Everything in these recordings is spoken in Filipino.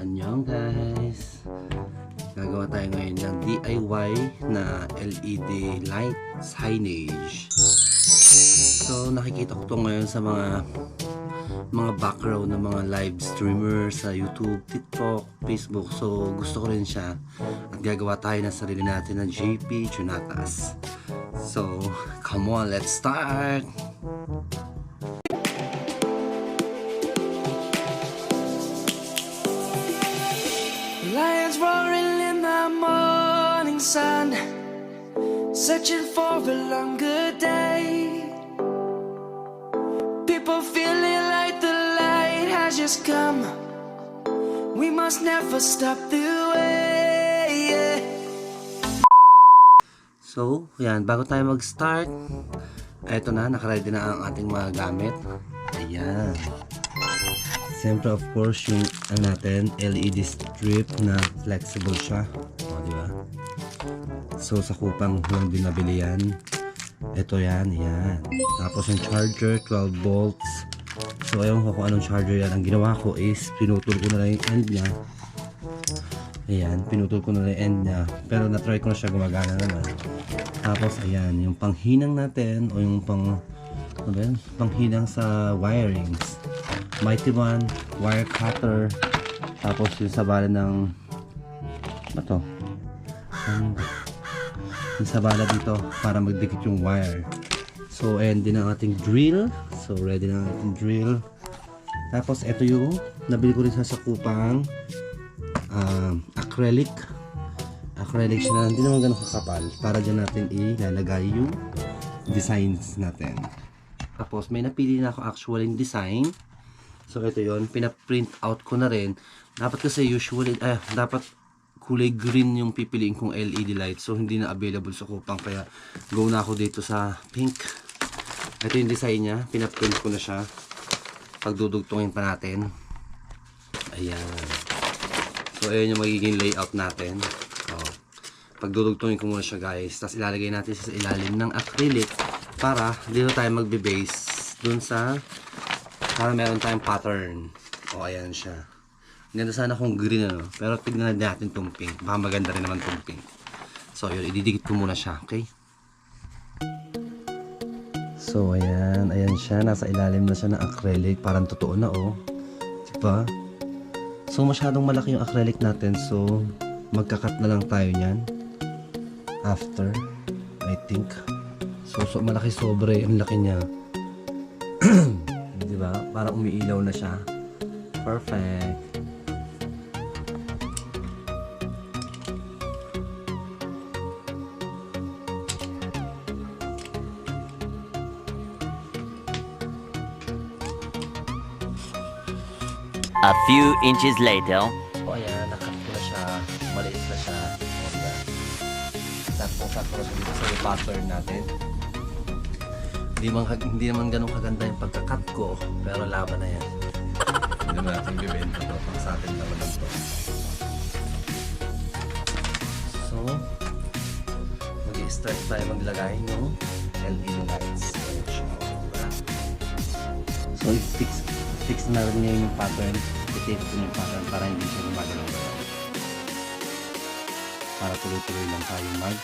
Annyeong guys! Gagawa tayo ngayon ng DIY na LED light signage. So nakikita ko to ngayon sa mga background ng mga live streamers sa YouTube, TikTok, Facebook. So gusto ko rin siya at gagawa tayo ng sarili natin na JP Jonatas. So come on, let's start! Lions roaring in the morning sun, searching for a longer day. People feeling like the light has just come. We must never stop the way. So, yan, bago tayo mag-start, eto na, nakaready na ang ating mga gamit. Ayan. Siyempre, of course, yung natin, LED strip na flexible siya. O, diba? So, sa kupang lang din nabili yan. Ito yan, yan. Tapos yung charger, 12 volts. So, ayaw ko kung anong charger yan. Ang ginawa ko is, pinutol ko na lang yung end niya. Ayan, pinutol ko na lang yung end niya. Pero na-try ko na siya, gumagana naman. Tapos, ayan, yung panghinang natin, o yung panghinang sa wirings. Mighty one, wire cutter, tapos yung sabala ng ito, yung sabala dito para magdikit yung wire. So ayan din ang ating drill. So ready na ang ating drill. Tapos ito yung nabili ko rin sa sakupang acrylic siya na hindi naman ganun kakapal para dyan natin ilalagay yung designs natin. Tapos may napili na ako actually yung design. So ito yon, pina-print out ko na rin. Dapat kasi usually dapat kulay green yung pipiliin kong LED light. So hindi na available sa kupang, kaya go na ako dito sa pink. Ito yung design niya, pina-print ko na siya. Pagdudugtungin pa natin. Ayan. So ayan yung magiging layout natin. Pagdudugtungin ko muna siya guys. Tapos ilalagay natin sa ilalim ng acrylic para dito tayo magbe-base dun sa para meron tayong pattern. O, ayan siya. Ganda sana kung green, ano. Pero tignan natin itong pink. Baka maganda rin naman itong pink. So, yun. Ididikit ko muna siya. Okay? So, ayan. Ayan siya. Nasa ilalim na siya ng acrylic. Parang totoo na, oh. Diba? So, masyadong malaki yung acrylic natin. So, magkakat na lang tayo niyan. After. I think. So malaki sobre. Ang laki niya. Diba? Para umiilaw na siya. Perfect. A few inches later. O ayan, nakat ko na siya. Maliit na siya. O diba? Sakto na siya dito sa pattern natin. Hindi naman ganun kaganda yung pagkakat ko, pero laban na yan. Hindi naman natin bibenta to, pang sa atin naman ito. So mag-i-start tayo maglagay ng LED lights. So fix na rin ngayon yung pattern. I-tape ko yung pattern para hindi siya gumagalaw. Para tuloy-tuloy lang tayo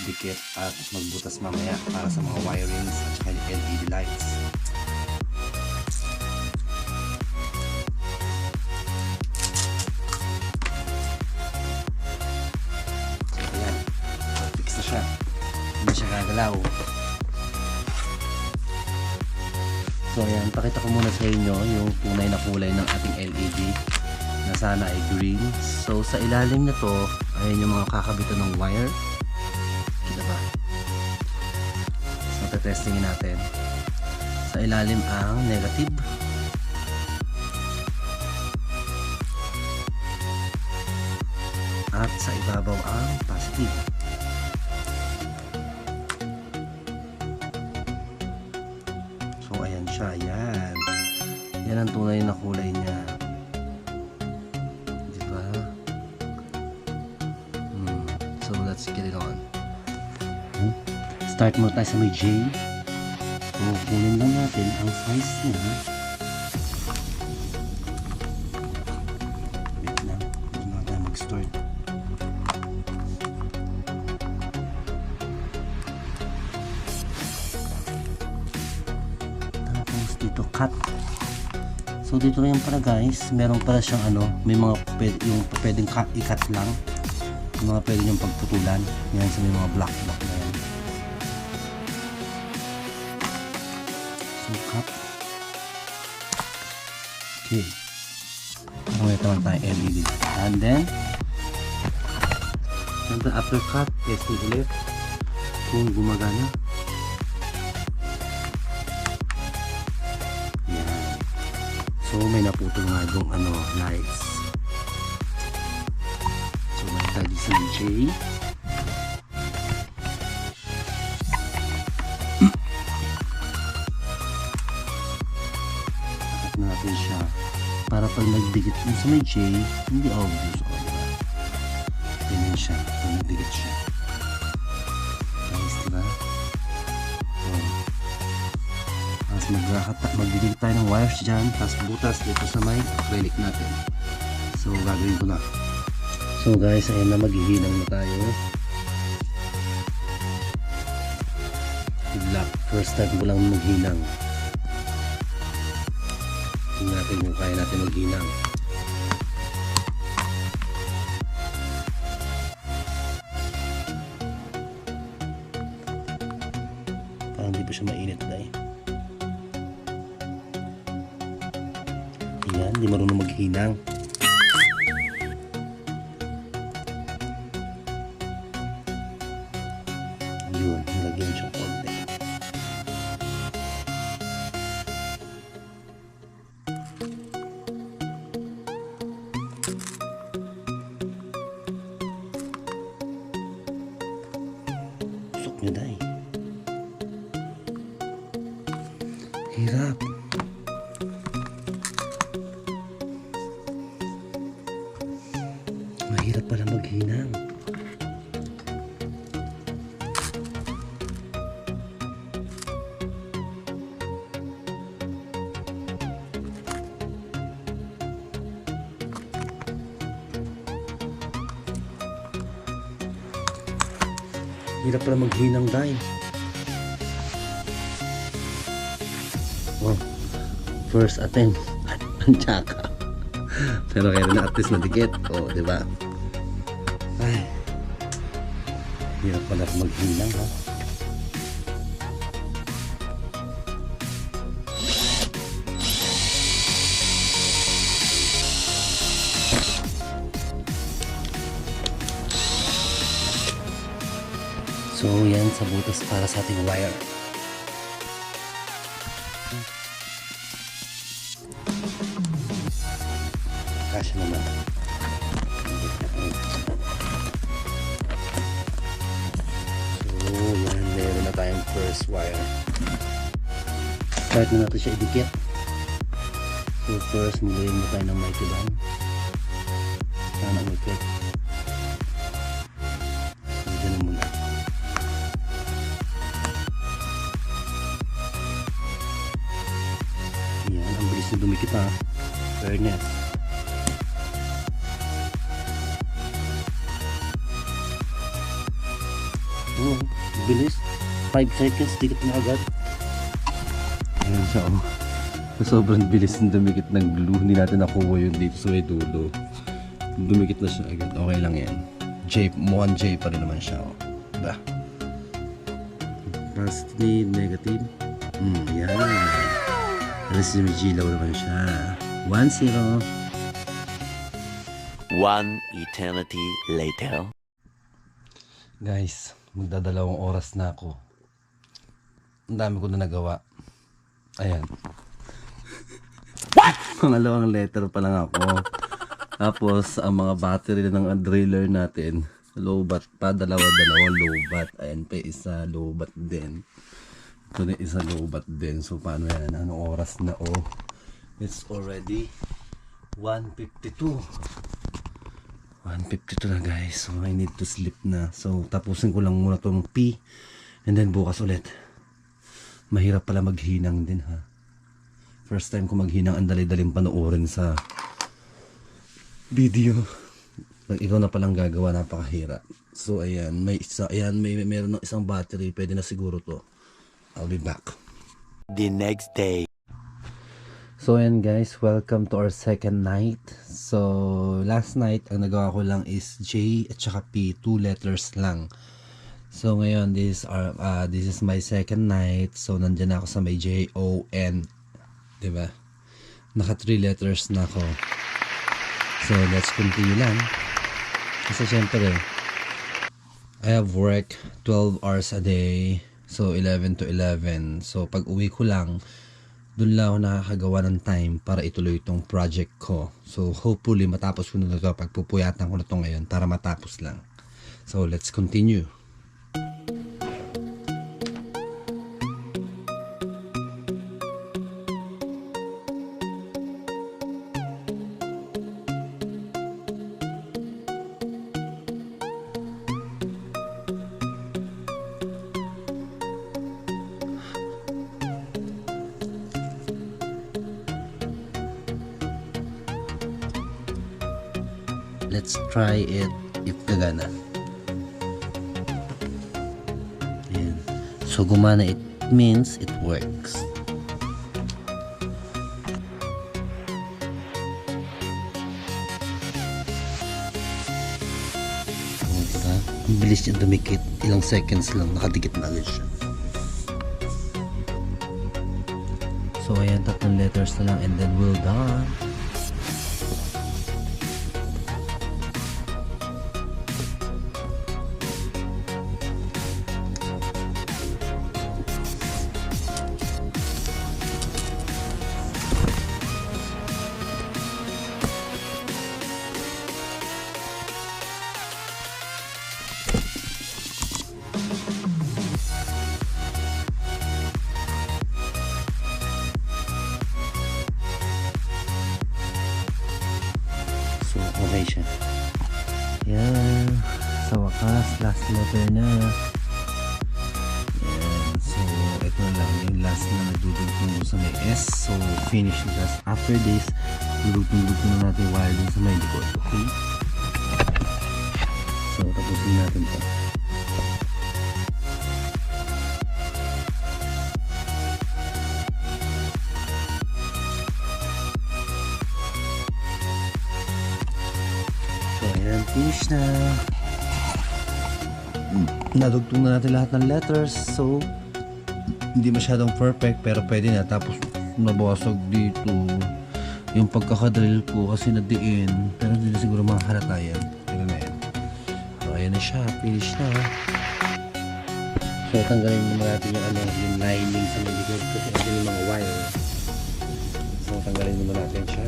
dikit at magbutas mamaya para sa mga wirings at saka yung LED lights. So ayan, fix na siya, hindi siya gagalaw. So ayan, pakita ko muna sa inyo yung tunay na kulay ng ating LED na sana ay green. So sa ilalim na to, ayan yung mga kakabitan ng wire. Testingin natin. Sa ilalim ang negative. At sa ibabaw ang positive. So ayan siya, ayan. Yan ang tunay na kulay niya. Diba? So let's get it on. Start muna tayo sa may J. So, kunin lang natin ang size niya. mag-start. Tapos dito cut. So dito rin pala guys, meron pala siyang ano, may mga yung pwedeng i-cut lang. Yung mga pwede niyong pagputulan. Yan sa may mga block na yan. So cut. Okay. May naman tayong LED. And then after cut, testing ulit kung gumagana. Yan. So may naputol nga yung ano, lights. So may tayo sa J. Akat natin siya para pag nagdikit yung sa may J, hindi obvious. O, diba? Ganyan siya. Pag nagdikit siya. Nice, diba? So, tapos magdidikit tayo ng wires dyan. Tapos butas dito sa may acrylic natin. So, gagawin ko na. So, guys, ayun na, maghihinang na tayo. Good luck. First time ko lang maghinang. Tingnan natin kung kaya natin maghinang. Parang di pa siya mainit na eh. Ayan, di marunong maghinang. Yun, nilagyan siyang konti. Nyo dahil hirap. Mahirap pala maghinang. Hirap pala maghinang dahil. Oh, first attempt. Ang tsaka. Pero kaya na at least nadikit. Oh, diba? Ay. Hirap pala maghinang ha. So yan sa butas para sa ating wire. Kasya naman. So yan, meron na tayong first wire. Start na natin siya idikit. So first, mulayin mo tayo ng mighty band. Sana umikit. So dyan na muna. Yan, ang bilis na dumikit ha. Fairness. Oh, bilis. 5 seconds, dikit na agad. Ayan siya oh. Sobrang bilis na dumikit ng glue. Hindi natin nakuha yun dito sa may dulo. Dumikit na siya agad. Okay lang yan. J, 1J pa rin naman siya oh. Diba? Positive, negative. Yan. Alas yung G-Law naman siya. 1-0. One eternity later. Guys, magdadalawang oras na ako. Ang dami ko na nagawa. Ayan. What? Pangalawang letter pa lang ako. Tapos, ang mga battery ng driller natin, low-bat pa, dalawa-dalawang low-bat. Ayan pa, isa low-bat din. Ito na isa low-bat din. So, paano yan? Anong oras na? Oh, it's already 1:52. 1:52 na guys. So, I need to sleep na. So, tapusin ko lang muna itong P. And then, bukas ulit. Mahirap pala maghinang din ha. First time ko maghinang, ang dali-daling panoorin sa video. Pag ikaw na palang gagawa, napakahirap. So ayan, meron ng isang battery, pwede na siguro to. I'll be back. The next day. So ayan guys, welcome to our second night. So last night, ang nagawa ko lang is J at saka P, 2 letters lang. So ngayon, this is my second night. So nandyan ako sa may J-O-N, diba? Naka 3 letters na ako. So let's continue lang. Kasi syempre, I have work 12 hours a day. So 11 to 11. So pag uwi ko lang, dun lang ako nakakagawa ng time para ituloy itong project ko. So hopefully matapos ko na ito. Pagpupuyatan ko na ito ngayon para matapos lang. So let's continue. Let's try it if gagana. Ayan. So gumana, it means it works. Ayan, diba? Ang bilis niya dumikit. Ilang seconds lang, nakadikit na agad siya. So ayan, 3 letters na lang and then we're done. Okay siya. Yan. Sa wakas, last letter na. Yan. So, ito na lang yung last na nagdudugtong sa may S. So, finish na. After this, dudugtong na natin wire din sa may likod. Okay? So, tapusin natin ito. Ayan, finish na. Nadugtong na natin lahat ng letters. So, hindi masyadong perfect pero pwede na. Tapos, nabasag dito. Yung pagkakadrill ko kasi nadiin. Pero hindi na siguro makahalata yan. Pero na yan. So, ayan na siya. Finish na. So, tanggalin naman natin yung lining sa may likod. Kasi ito yung mga wire. So, tanggalin naman natin siya.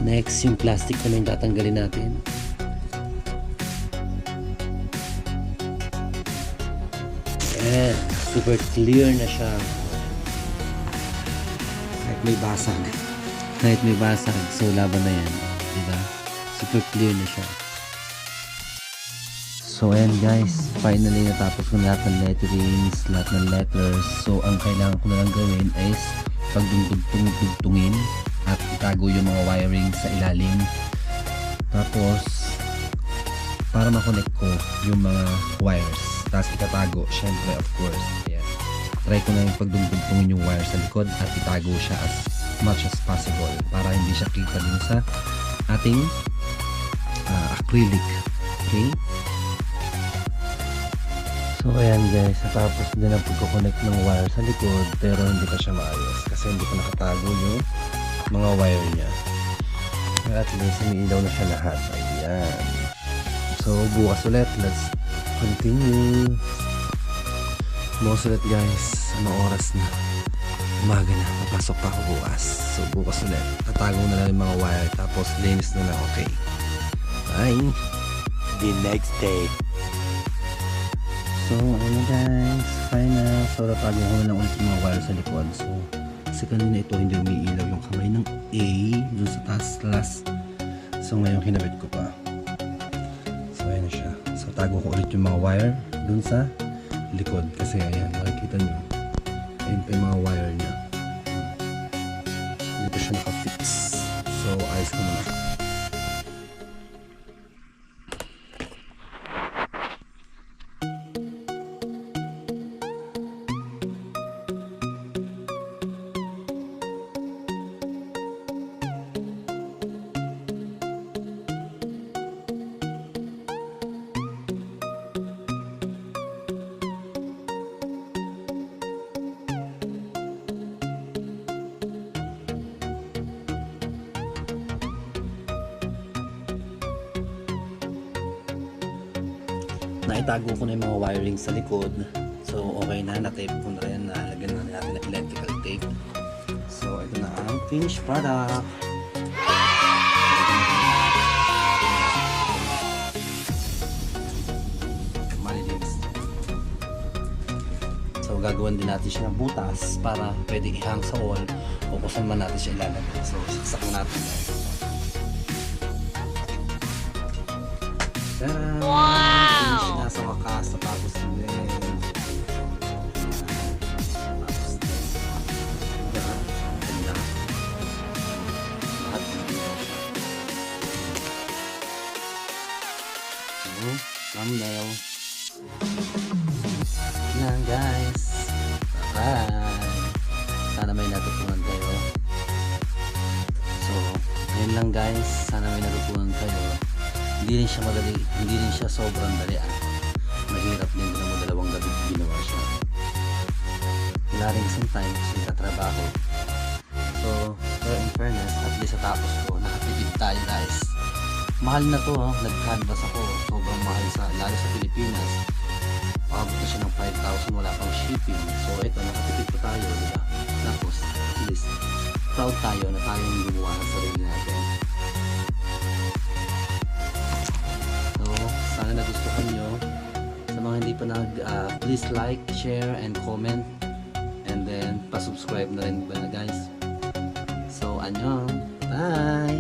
Next, yung plastic naman yung tatanggalin natin. Ayan, super clear na siya. Kahit may basag. Kahit may basag, so laban na yan. Diba? Super clear na siya. So ayan guys, finally natapos ko lahat ng letterings, lahat ng letters. So ang kailangan ko na lang gawin is pagdugtungin at itago yung mga wiring sa ilalim. Tapos para makonect ko yung mga wires, tapos itatago syempre, of course. Ayan. Try ko na yung pagdugtungin yung wire sa likod at itago siya as much as possible para hindi siya kita din sa ating acrylic. Okay? So ayan guys, natapos din ang pagkoconnect ng wire sa likod pero hindi pa siya maayos kasi hindi ko nakatago yung mga wire niya. Pero at least may ilaw na siya lahat. Ayan. So bukas ulit, let's continue. Bukas ulit guys, anong oras na? Umaga na, papasok pa ako bukas. So bukas ulit, tatago na lang yung mga wire tapos linis na lang. Okay, bye. The next day. So ano guys, final. So tatago ko na lang ulit yung mga wire sa likod. So kasi kanina ito hindi umiilaw yung kamay ng A dun sa taas last. So ngayon kinabit ko pa. So ayan na siya. So tago ko ulit yung mga wire dun sa likod. Kasi ayan, makikita nyo. Ayan pa yung mga wire niya. Dito siya nakafix. So, ayos ko muna siya. Naitago ko na yung mga wiring sa likod. So, okay na. Na-tape ko na rin. Nalagyan na natin ng electrical tape. So, ito na ang finished product. Malinis. So, gagawin din natin siya ng butas para pwede ihang sa wall o kung saan man natin siya ilalagay. So, saksak natin guys. Tara! Finish na sa wakas. Tapos din. Tapos din. Diba? Ganda. Lahat ng thumbnail. Yan guys. Bye! Sana may natutunan kayo. So, yun lang guys. Sana may natutunan kayo. Hindi rin siya madali, hindi rin siya sobrang dalian. Mahirap din na mo dalawang gabi ginawa siya. Wala rin isang time kasi katrabaho. So, pero in fairness, at least sa tapos ko, nakatipid tayo guys. Mahal na to ha, nag-canvas ako. Sobrang mahal lalo sa Pilipinas. Pakabot na siya ng 5,000, wala pang shipping. So ito, nakatipid pa tayo, diba? Tapos, at least, proud tayo na tayo yung gumawa ng sarili natin. Sana nagustuhan nyo. Sa mga hindi pa please like, share, and comment. And then, pa-subscribe na rin ba guys. So, annyeong. Bye!